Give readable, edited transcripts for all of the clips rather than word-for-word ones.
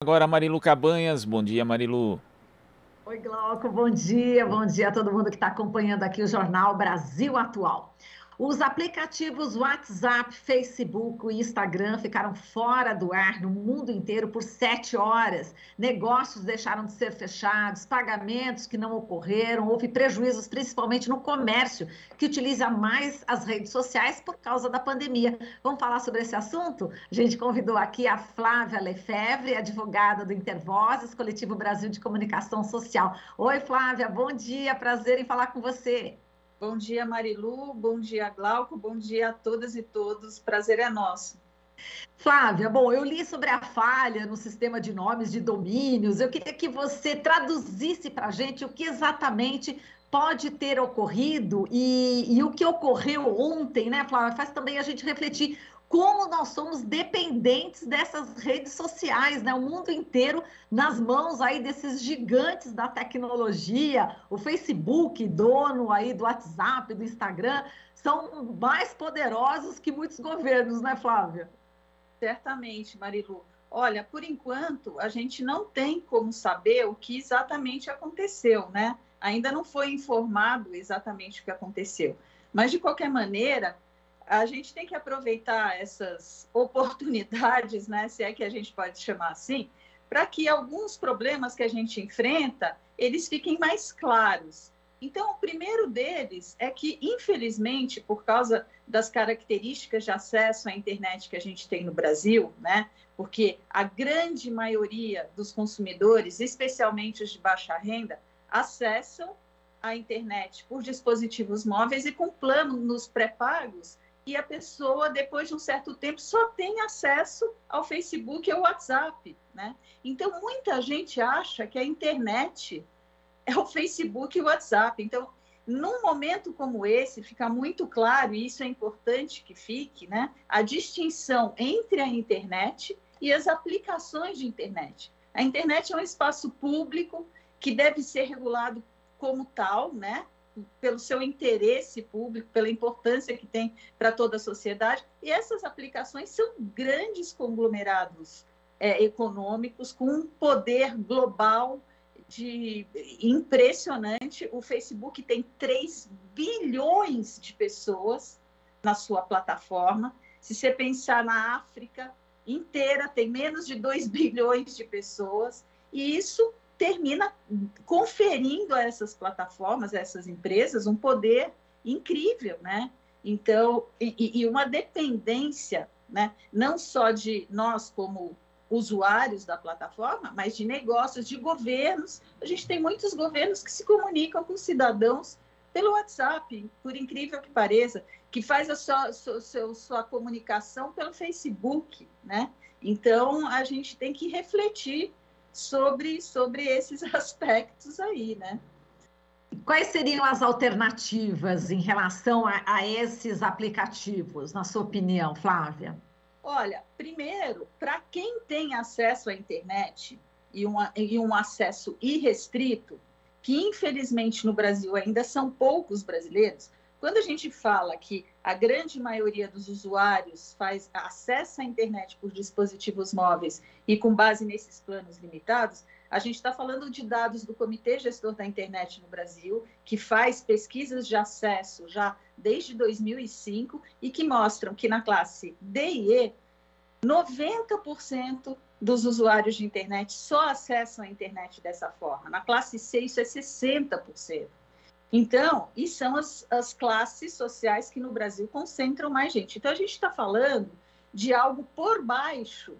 Agora, Marilu Cabanhas. Bom dia, Marilu. Oi, Glauco, bom dia a todo mundo que está acompanhando aqui o Jornal Brasil Atual. Os aplicativos WhatsApp, Facebook e Instagram ficaram fora do ar no mundo inteiro por 7 horas. Negócios deixaram de ser fechados, pagamentos que não ocorreram, houve prejuízos principalmente no comércio, que utiliza mais as redes sociais por causa da pandemia. Vamos falar sobre esse assunto? A gente convidou aqui a Flávia Lefevre, advogada do Intervozes, Coletivo Brasil de Comunicação Social. Oi, Flávia, bom dia, prazer em falar com você. Bom dia, Marilu, bom dia, Glauco, bom dia a todas e todos, prazer é nosso. Flávia, bom, eu li sobre a falha no sistema de nomes de domínios, eu queria que você traduzisse para a gente o que exatamente pode ter ocorrido e o que ocorreu ontem, né, Flávia? Faz também a gente refletir como nós somos dependentes dessas redes sociais, né? O mundo inteiro nas mãos aí desses gigantes da tecnologia, o Facebook, dono aí do WhatsApp, do Instagram, são mais poderosos que muitos governos, né, Flávia? Certamente, Marilu. Olha, por enquanto, a gente não tem como saber o que exatamente aconteceu, né? Ainda não foi informado exatamente o que aconteceu. Mas, de qualquer maneira, a gente tem que aproveitar essas oportunidades, né? Se é que a gente pode chamar assim, para que alguns problemas que a gente enfrenta, eles fiquem mais claros. Então, o primeiro deles é que, infelizmente, por causa das características de acesso à internet que a gente tem no Brasil, né? Porque a grande maioria dos consumidores, especialmente os de baixa renda, acessam a internet por dispositivos móveis e com planos pré-pagos, e a pessoa, depois de um certo tempo, só tem acesso ao Facebook e ao WhatsApp, né? Então, muita gente acha que a internet é o Facebook e o WhatsApp. Então, num momento como esse, fica muito claro, e isso é importante que fique, né, a distinção entre a internet e as aplicações de internet. A internet é um espaço público que deve ser regulado como tal, né, pelo seu interesse público, pela importância que tem para toda a sociedade, e essas aplicações são grandes conglomerados econômicos com um poder global impressionante. O Facebook tem 3 bilhões de pessoas na sua plataforma. Se você pensar na África inteira, tem menos de 2 bilhões de pessoas, e isso termina conferindo a essas plataformas, a essas empresas, um poder incrível, né? Então, e uma dependência, né? Não só de nós como usuários da plataforma, mas de negócios, de governos. A gente tem muitos governos que se comunicam com cidadãos pelo WhatsApp, por incrível que pareça, que faz a sua comunicação pelo Facebook, né? Então, a gente tem que refletir sobre esses aspectos aí, né? Quais seriam as alternativas em relação a esses aplicativos, na sua opinião, Flávia? Olha, primeiro, para quem tem acesso à internet e um acesso irrestrito, que infelizmente no Brasil ainda são poucos brasileiros, quando a gente fala que a grande maioria dos usuários acessa a internet por dispositivos móveis e com base nesses planos limitados, a gente está falando de dados do Comitê Gestor da Internet no Brasil, que faz pesquisas de acesso já desde 2005 e que mostram que na classe D e E, 90% dos usuários de internet só acessam a internet dessa forma. Na classe C, isso é 60%. Então, e são as classes sociais que no Brasil concentram mais gente. Então, a gente está falando de algo por baixo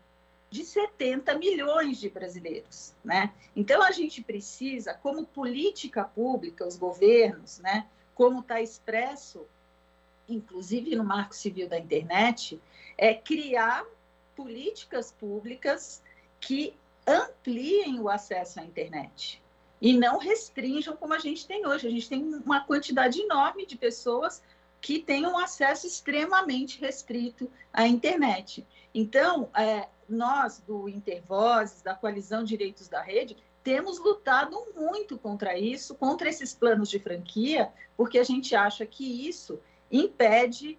de 70 milhões de brasileiros, né? Então, a gente precisa, como política pública, os governos, né, como está expresso, inclusive no Marco Civil da Internet, criar políticas públicas que ampliem o acesso à internet e não restringam como a gente tem hoje. A gente tem uma quantidade enorme de pessoas que têm um acesso extremamente restrito à internet. Então, nós do Intervozes, da Coalizão Direitos da Rede, temos lutado muito contra isso, contra esses planos de franquia, porque a gente acha que isso impede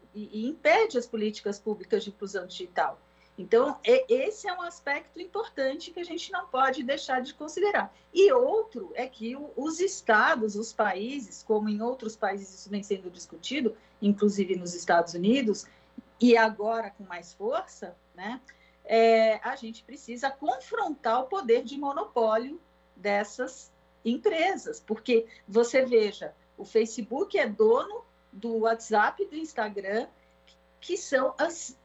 e impede as políticas públicas de inclusão digital. Então, esse é um aspecto importante que a gente não pode deixar de considerar. E outro é que os estados, os países, como em outros países isso vem sendo discutido, inclusive nos Estados Unidos, e agora com mais força, né, a gente precisa confrontar o poder de monopólio dessas empresas. Porque você veja, o Facebook é dono do WhatsApp e do Instagram, que são as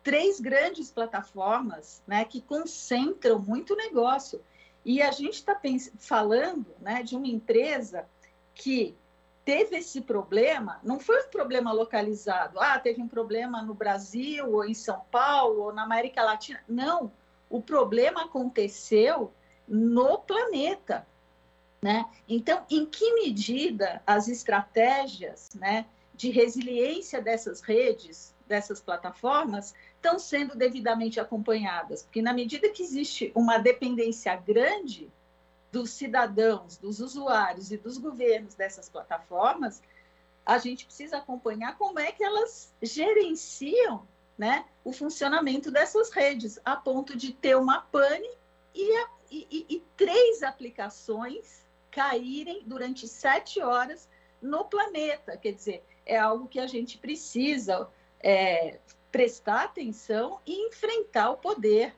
3 grandes plataformas, né, que concentram muito negócio. E a gente está falando, né, de uma empresa que teve esse problema, não foi um problema localizado, teve um problema no Brasil, ou em São Paulo, ou na América Latina. Não, o problema aconteceu no planeta, né? Então, em que medida as estratégias, né, de resiliência dessas redes, dessas plataformas, estão sendo devidamente acompanhadas? Porque na medida que existe uma dependência grande dos cidadãos, dos usuários e dos governos dessas plataformas, a gente precisa acompanhar como é que elas gerenciam, né, o funcionamento dessas redes, a ponto de ter uma pane e 3 aplicações caírem durante 7 horas no planeta. Quer dizer, é algo que a gente precisa prestar atenção e enfrentar o poder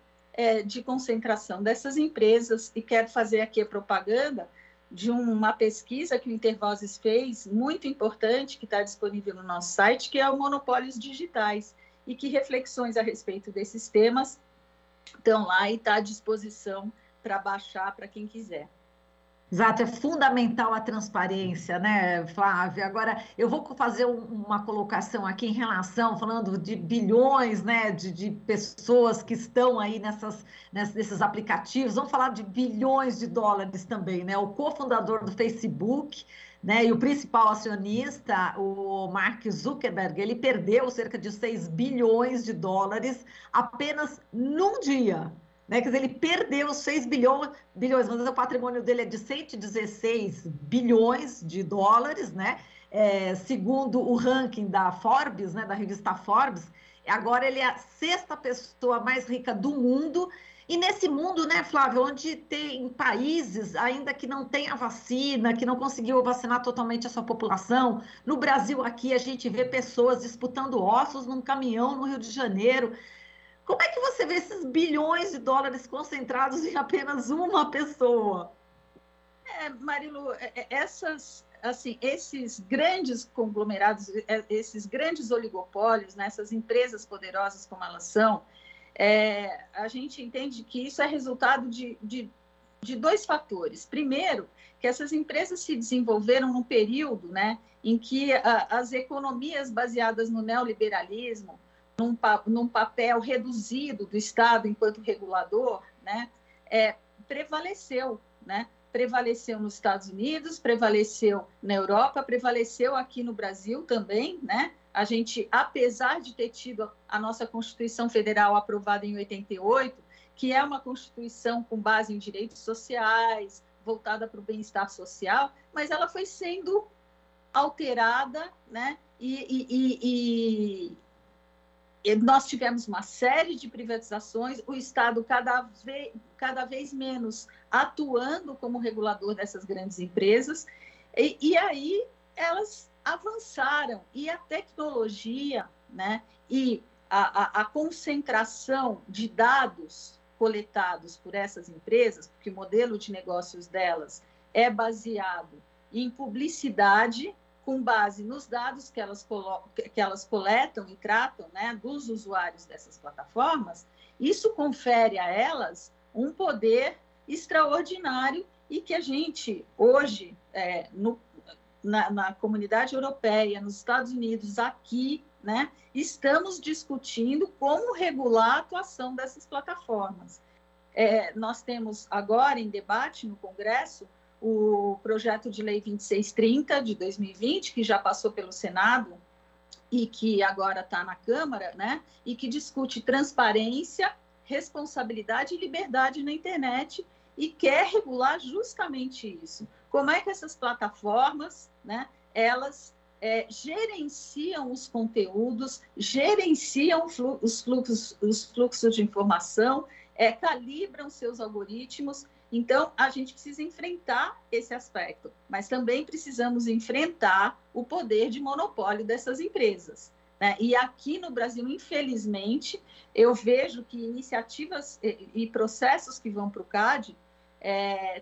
de concentração dessas empresas. E quero fazer aqui a propaganda de uma pesquisa que o Intervozes fez, muito importante, que está disponível no nosso site, que é o Monopólios Digitais, e que reflexões a respeito desses temas estão lá e está à disposição para baixar para quem quiser. Exato, é fundamental a transparência, né, Flávia? Agora, eu vou fazer uma colocação aqui em relação, falando de bilhões, né, de pessoas que estão aí nesses aplicativos, vamos falar de bilhões de dólares também, né? O cofundador do Facebook, né, e o principal acionista, o Mark Zuckerberg, ele perdeu cerca de 6 bilhões de dólares apenas num dia. Né? Quer dizer, ele perdeu 6 bilhões, mas o patrimônio dele é de 116 bilhões de dólares, né? Segundo o ranking da Forbes, né? Da revista Forbes, agora ele é a 6ª pessoa mais rica do mundo. E nesse mundo, né, Flávio, onde tem países ainda que não tem a vacina, que não conseguiu vacinar totalmente a sua população, no Brasil aqui a gente vê pessoas disputando ossos num caminhão no Rio de Janeiro. Como é que você vê esses bilhões de dólares concentrados em apenas uma pessoa? Marilu, esses grandes conglomerados, esses grandes oligopólios, né, essas empresas poderosas como elas são, a gente entende que isso é resultado de 2 fatores. Primeiro, que essas empresas se desenvolveram num período, né, em que as economias baseadas no neoliberalismo, num papel reduzido do Estado enquanto regulador, né, prevaleceu, né? Prevaleceu nos Estados Unidos, prevaleceu na Europa, prevaleceu aqui no Brasil também, né? A gente, apesar de ter tido a nossa Constituição Federal aprovada em 88, que é uma Constituição com base em direitos sociais, voltada para o bem-estar social, mas ela foi sendo alterada, né? E nós tivemos uma série de privatizações, o Estado cada vez menos atuando como regulador dessas grandes empresas, e aí elas avançaram, e a tecnologia, né, e a concentração de dados coletados por essas empresas, porque o modelo de negócios delas é baseado em publicidade, com base nos dados que elas coletam e tratam, né, dos usuários dessas plataformas, isso confere a elas um poder extraordinário e que a gente, hoje, na comunidade europeia, nos Estados Unidos, aqui, né, estamos discutindo como regular a atuação dessas plataformas. Nós temos agora em debate no Congresso o projeto de lei 2630 de 2020, que já passou pelo Senado e que agora está na Câmara, né? E que discute transparência, responsabilidade e liberdade na internet e quer regular justamente isso. Como é que essas plataformas, né, elas gerenciam os conteúdos, gerenciam os fluxos de informação, calibram seus algoritmos. Então, a gente precisa enfrentar esse aspecto, mas também precisamos enfrentar o poder de monopólio dessas empresas, né? E aqui no Brasil, infelizmente, eu vejo que iniciativas e processos que vão para o CADE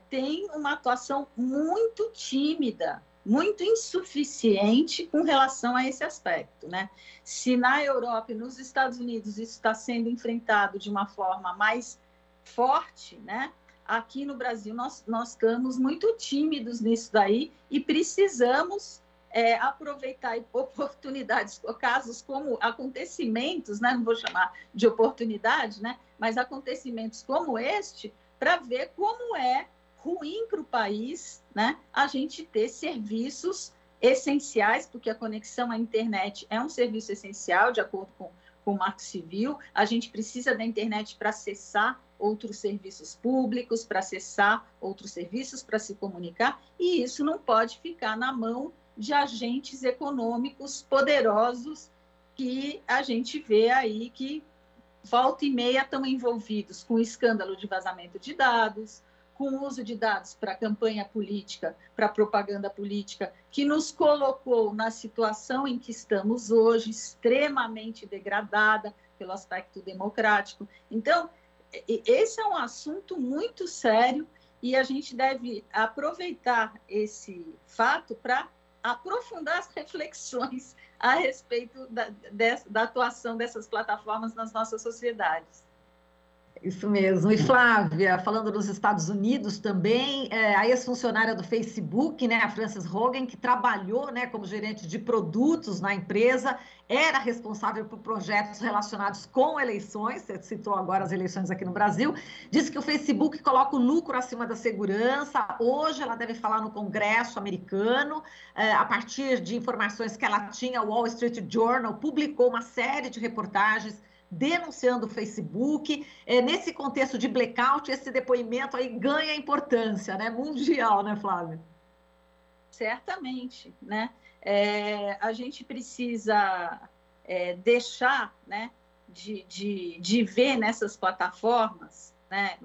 têm uma atuação muito tímida, muito insuficiente com relação a esse aspecto, né? Se na Europa e nos Estados Unidos isso está sendo enfrentado de uma forma mais forte, né? Aqui no Brasil nós estamos muito tímidos nisso daí e precisamos aproveitar oportunidades, casos como acontecimentos, né? Não vou chamar de oportunidade, né? Mas acontecimentos como este, para ver como é ruim para o país, né? A gente ter serviços essenciais, porque a conexão à internet é um serviço essencial, de acordo com o Marco Civil. A gente precisa da internet para acessar outros serviços públicos, para acessar outros serviços, para se comunicar, e isso não pode ficar na mão de agentes econômicos poderosos que a gente vê aí que volta e meia estão envolvidos com o escândalo de vazamento de dados, com o uso de dados para campanha política, para propaganda política, que nos colocou na situação em que estamos hoje, extremamente degradada pelo aspecto democrático. Então, esse é um assunto muito sério e a gente deve aproveitar esse fato para aprofundar as reflexões a respeito da atuação dessas plataformas nas nossas sociedades. Isso mesmo. E Flávia, falando dos Estados Unidos também, a ex-funcionária do Facebook, né, a Frances Hogan, que trabalhou, né, como gerente de produtos na empresa, era responsável por projetos relacionados com eleições, você citou agora as eleições aqui no Brasil, disse que o Facebook coloca o lucro acima da segurança. Hoje ela deve falar no Congresso americano, a partir de informações que ela tinha, o Wall Street Journal publicou uma série de reportagens denunciando o Facebook. Nesse contexto de blackout, esse depoimento aí ganha importância, né? Mundial, né, Flávia? Certamente, né? A gente precisa deixar, né, de ver nessas plataformas, né?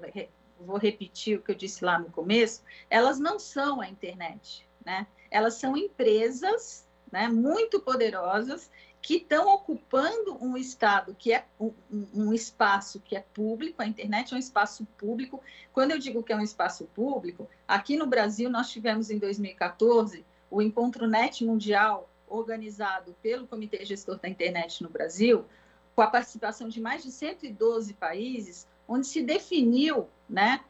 Vou repetir o que eu disse lá no começo, elas não são a internet, né? Elas são empresas, né, muito poderosas que estão ocupando um estado que é um espaço que é público. A internet é um espaço público. Quando eu digo que é um espaço público, aqui no Brasil nós tivemos em 2014 o Encontro Net Mundial, organizado pelo Comitê Gestor da Internet no Brasil, com a participação de mais de 112 países, onde se definiu, né,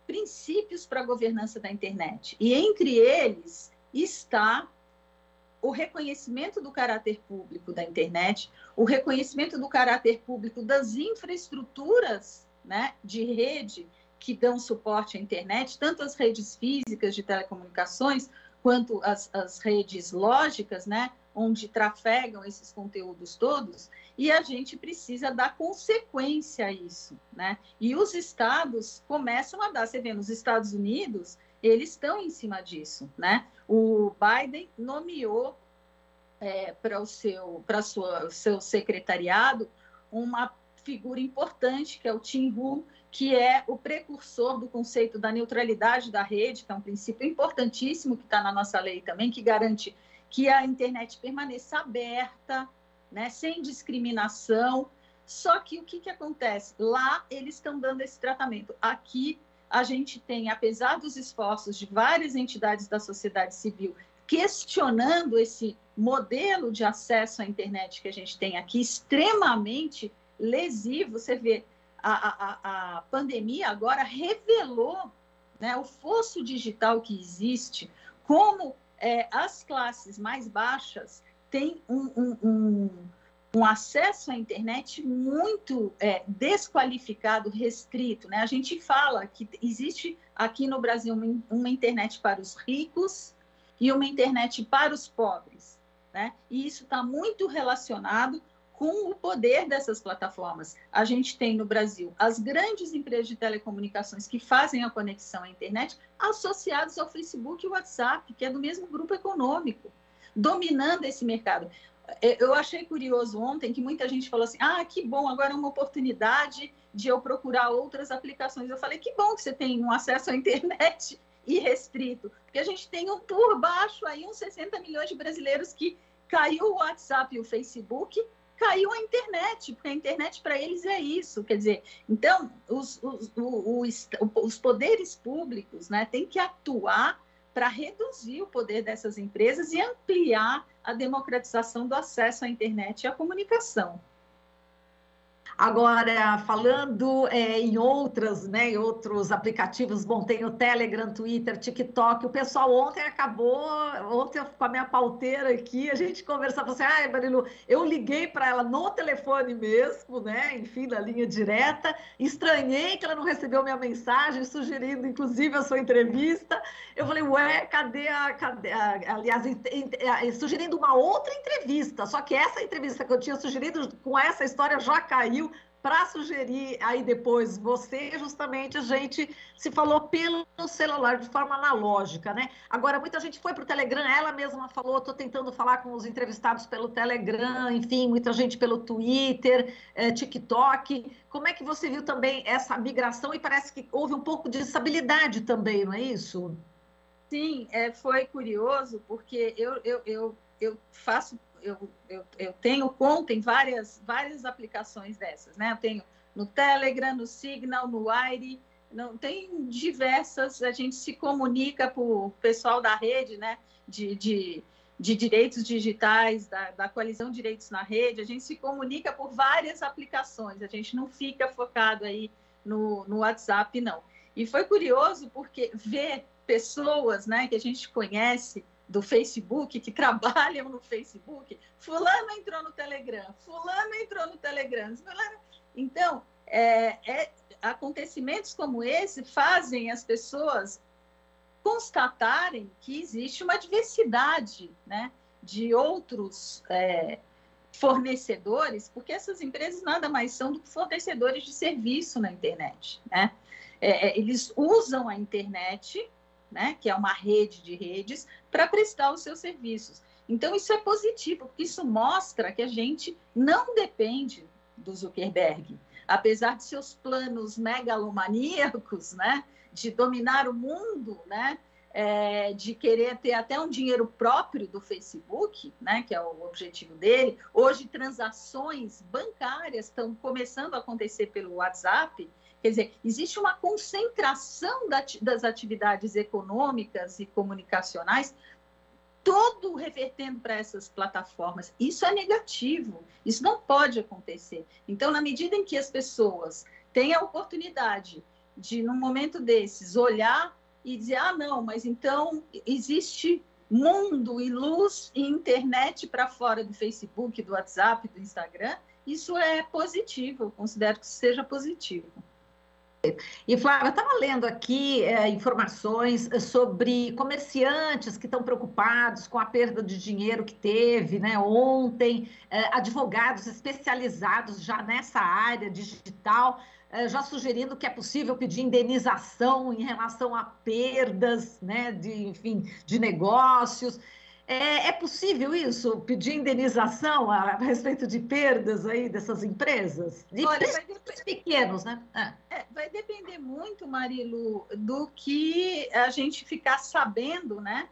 princípios para a governança da internet. E entre eles está o reconhecimento do caráter público da internet, o reconhecimento do caráter público das infraestruturas, né, de rede que dão suporte à internet, tanto as redes físicas de telecomunicações, quanto as redes lógicas, né, onde trafegam esses conteúdos todos, e a gente precisa dar consequência a isso, né? E os estados começam a dar, você vê, nos Estados Unidos, eles estão em cima disso, né? O Biden nomeou para o seu secretariado uma figura importante, que é o Tim Wu, que é o precursor do conceito da neutralidade da rede, que é um princípio importantíssimo que está na nossa lei também, que garante que a internet permaneça aberta, né, sem discriminação. Só que o que acontece? Lá eles estão dando esse tratamento. Aqui a gente tem, apesar dos esforços de várias entidades da sociedade civil questionando esse modelo de acesso à internet que a gente tem aqui, extremamente lesivo. Você vê, a pandemia agora revelou, né, o fosso digital que existe, como as classes mais baixas têm um acesso à internet muito desqualificado, restrito, né? A gente fala que existe aqui no Brasil uma internet para os ricos e uma internet para os pobres, né? E isso está muito relacionado com o poder dessas plataformas. A gente tem no Brasil as grandes empresas de telecomunicações que fazem a conexão à internet associadas ao Facebook e WhatsApp, que é do mesmo grupo econômico. dominando esse mercado. Eu achei curioso ontem que muita gente falou assim, que bom, agora é uma oportunidade de eu procurar outras aplicações. Eu falei, que bom que você tem um acesso à internet irrestrito, porque a gente tem por baixo aí uns 60 milhões de brasileiros que caiu o WhatsApp e o Facebook, caiu a internet, porque a internet para eles é isso. Quer dizer, então, os poderes públicos, né, têm que atuar para reduzir o poder dessas empresas e ampliar a democratização do acesso à internet e à comunicação. Agora, falando em outros aplicativos, bom, tem o Telegram, Twitter, TikTok, o pessoal ontem com a minha pauteira aqui, a gente conversava assim, Marilu, eu liguei para ela no telefone mesmo, né, enfim, na linha direta, estranhei que ela não recebeu minha mensagem, sugerindo, inclusive, a sua entrevista, eu falei, aliás, sugerindo uma outra entrevista, só que essa entrevista que eu tinha sugerido, com essa história já caiu, para sugerir aí depois você, justamente a gente se falou pelo celular, de forma analógica, né? Agora, muita gente foi para o Telegram, ela mesma falou, estou tentando falar com os entrevistados pelo Telegram, enfim, muita gente pelo Twitter, TikTok. Como é que você viu também essa migração? E parece que houve um pouco de estabilidade também, não é isso? Sim, foi curioso, porque eu faço... Eu tenho conta em várias aplicações dessas, né? Eu tenho no Telegram, no Signal, no Wire, tem diversas, a gente se comunica por pessoal da rede, né? De direitos digitais, da coalizão Direitos na Rede, a gente se comunica por várias aplicações, a gente não fica focado aí no WhatsApp, não. E foi curioso porque ver pessoas, né, que a gente conhece do Facebook, que trabalham no Facebook, fulano entrou no Telegram, fulano entrou no Telegram. Então, acontecimentos como esse fazem as pessoas constatarem que existe uma diversidade, né, de outros fornecedores, porque essas empresas nada mais são do que fornecedores de serviço na internet, né? Eles usam a internet, né, que é uma rede de redes, para prestar os seus serviços. Então, isso é positivo, porque isso mostra que a gente não depende do Zuckerberg. Apesar de seus planos megalomaníacos, né, de dominar o mundo, né, de querer ter até um dinheiro próprio do Facebook, né, que é o objetivo dele. Hoje, transações bancárias estão começando a acontecer pelo WhatsApp. Quer dizer, existe uma concentração das atividades econômicas e comunicacionais, todo revertendo para essas plataformas. Isso é negativo, isso não pode acontecer. Então, na medida em que as pessoas têm a oportunidade de, num momento desses, olhar e dizer, não, mas então existe mundo e luz e internet para fora do Facebook, do WhatsApp, do Instagram, isso é positivo, eu considero que seja positivo. E, Flávia, eu estava lendo aqui informações sobre comerciantes que estão preocupados com a perda de dinheiro que teve, né, ontem, advogados especializados já nessa área digital, já sugerindo que é possível pedir indenização em relação a perdas, né, de negócios. É possível isso? Pedir indenização a respeito de perdas aí dessas empresas? De pequenos, né? Vai depender muito, Marilu, do que a gente ficar sabendo, né?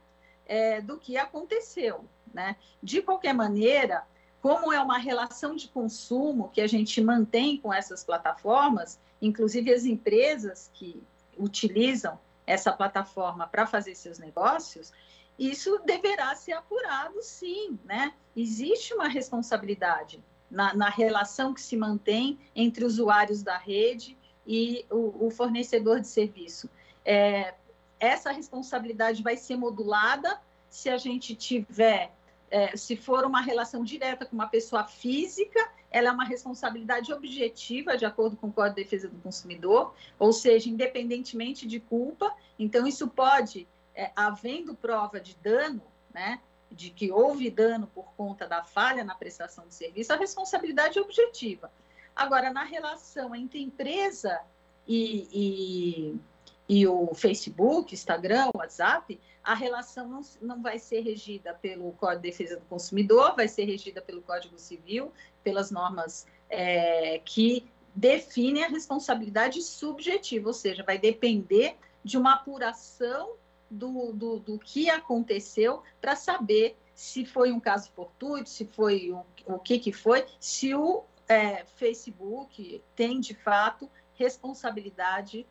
Do que aconteceu, né? De qualquer maneira, como é uma relação de consumo que a gente mantém com essas plataformas, inclusive as empresas que utilizam essa plataforma para fazer seus negócios, isso deverá ser apurado, sim, né? Existe uma responsabilidade na relação que se mantém entre usuários da rede e o fornecedor de serviço. Essa responsabilidade vai ser modulada se a gente tiver, se for uma relação direta com uma pessoa física, ela é uma responsabilidade objetiva, de acordo com o Código de Defesa do Consumidor, ou seja, independentemente de culpa. Então, isso pode... havendo prova de dano, né, de que houve dano por conta da falha na prestação de serviço, a responsabilidade é objetiva. Agora, na relação entre empresa e e o Facebook, Instagram, WhatsApp, a relação não vai ser regida pelo Código de Defesa do Consumidor, vai ser regida pelo Código Civil, pelas normas que definem a responsabilidade subjetiva, ou seja, vai depender de uma apuração do que aconteceu para saber se foi um caso fortuito, se foi o que foi, se o Facebook tem, de fato, responsabilidade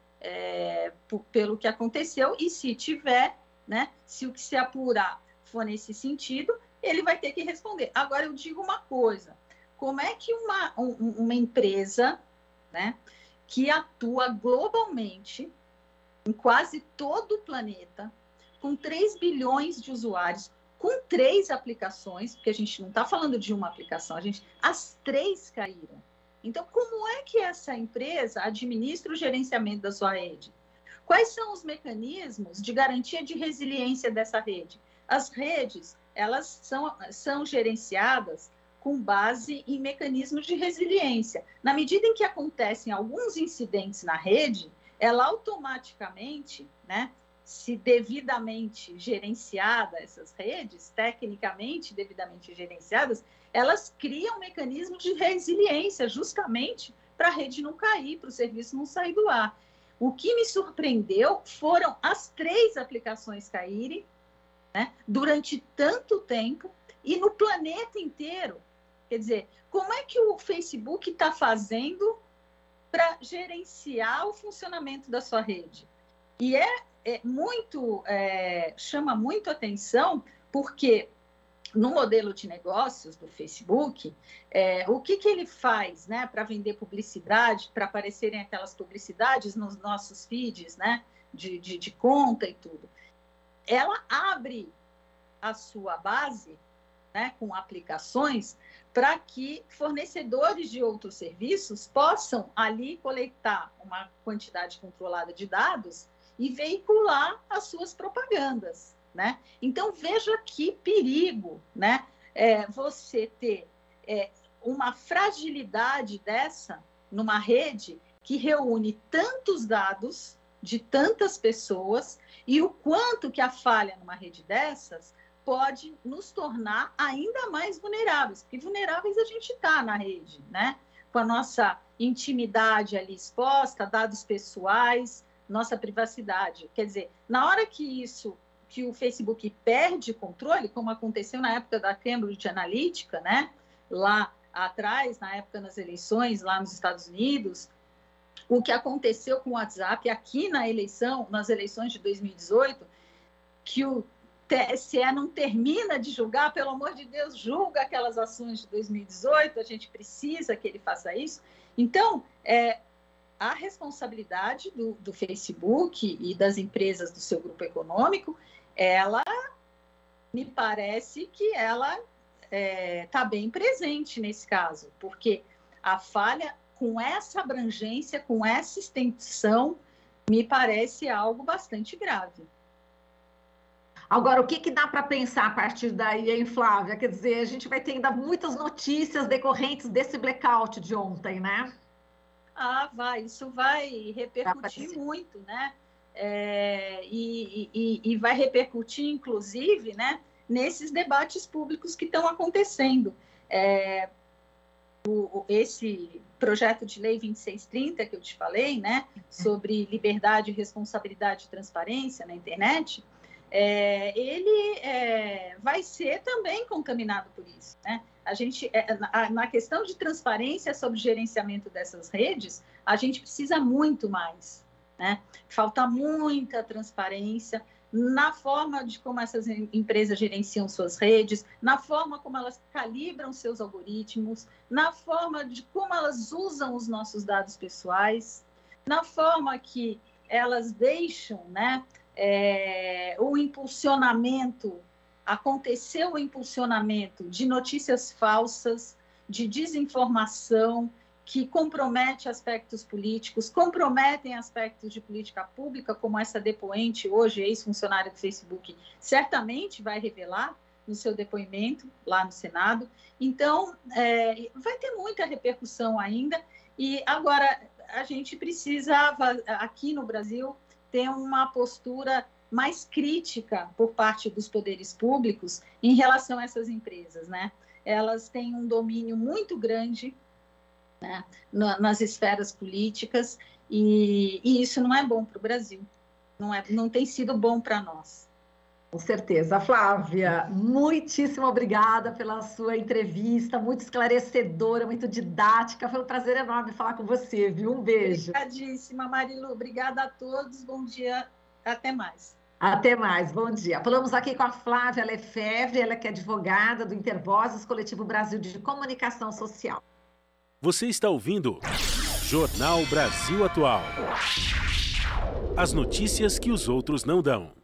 pelo que aconteceu, e se tiver, né, se o que se apurar for nesse sentido, ele vai ter que responder. Agora, eu digo uma coisa, como é que uma empresa, né, que atua globalmente em quase todo o planeta, com 3 bilhões de usuários, com 3 aplicações, porque a gente não está falando de uma aplicação, as 3 caíram. Então, como é que essa empresa administra o gerenciamento da sua rede? Quais são os mecanismos de garantia de resiliência dessa rede? As redes, elas são gerenciadas com base em mecanismos de resiliência. Na medida em que acontecem alguns incidentes na rede, ela automaticamente, né, se devidamente gerenciada essas redes, tecnicamente devidamente gerenciadas, elas criam mecanismos de resiliência justamente para a rede não cair, para o serviço não sair do ar. O que me surpreendeu foram as 3 aplicações caírem, né, durante tanto tempo e no planeta inteiro. Quer dizer, como é que o Facebook está fazendo para gerenciar o funcionamento da sua rede? E chama muito atenção, porque no modelo de negócios do Facebook, o que ele faz, né, para vender publicidade, para aparecerem aquelas publicidades nos nossos feeds, né, de conta e tudo? Ela abre a sua base, né, com aplicações, para que fornecedores de outros serviços possam ali coletar uma quantidade controlada de dados e veicular as suas propagandas, né? Então, veja que perigo, né? Você ter uma fragilidade dessa numa rede que reúne tantos dados de tantas pessoas, e o quanto que a falha numa rede dessas pode nos tornar ainda mais vulneráveis, porque vulneráveis a gente está na rede, né? Com a nossa intimidade ali exposta, dados pessoais, nossa privacidade. Quer dizer, na hora que o Facebook perde controle, como aconteceu na época da Cambridge Analytica, né? Lá atrás, na época das eleições, lá nos Estados Unidos, o que aconteceu com o WhatsApp aqui nas eleições de 2018, que o TSE não termina de julgar, pelo amor de Deus, julga aquelas ações de 2018, a gente precisa que ele faça isso. Então, a responsabilidade do Facebook e das empresas do seu grupo econômico, ela me parece que ela está bem presente nesse caso, porque a falha com essa abrangência, com essa extensão, me parece algo bastante grave. Agora, o que dá para pensar a partir daí, hein, Flávia? Quer dizer, a gente vai ter ainda muitas notícias decorrentes desse blackout de ontem, né? Isso vai repercutir muito, né? E vai repercutir, inclusive, né, nesses debates públicos que estão acontecendo. Esse projeto de lei 2630 que eu te falei, né, sobre liberdade, responsabilidade e transparência na internet, ele vai ser também contaminado por isso, né? A gente, na questão de transparência sobre o gerenciamento dessas redes, a gente precisa muito mais, né? Falta muita transparência na forma de como essas empresas gerenciam suas redes, na forma como elas calibram seus algoritmos, na forma de como elas usam os nossos dados pessoais, na forma que elas deixam, né, o impulsionamento, aconteceu o impulsionamento de notícias falsas, de desinformação, que compromete aspectos políticos, comprometem aspectos de política pública, como essa depoente hoje, ex-funcionária do Facebook, certamente vai revelar no seu depoimento lá no Senado. Então, vai ter muita repercussão ainda, e agora a gente precisava, aqui no Brasil, ter uma postura mais crítica por parte dos poderes públicos em relação a essas empresas, né? Elas têm um domínio muito grande, né, nas esferas políticas, e isso não é bom para o Brasil, não tem sido bom para nós. Com certeza. Flávia, muitíssimo obrigada pela sua entrevista, muito esclarecedora, muito didática. Foi um prazer enorme falar com você, viu? Um beijo. Obrigadíssima, Marilu. Obrigada a todos. Bom dia. Até mais. Até mais. Bom dia. Falamos aqui com a Flávia Lefebvre, ela que é advogada do Intervozes, Coletivo Brasil de Comunicação Social. Você está ouvindo Jornal Brasil Atual. As notícias que os outros não dão.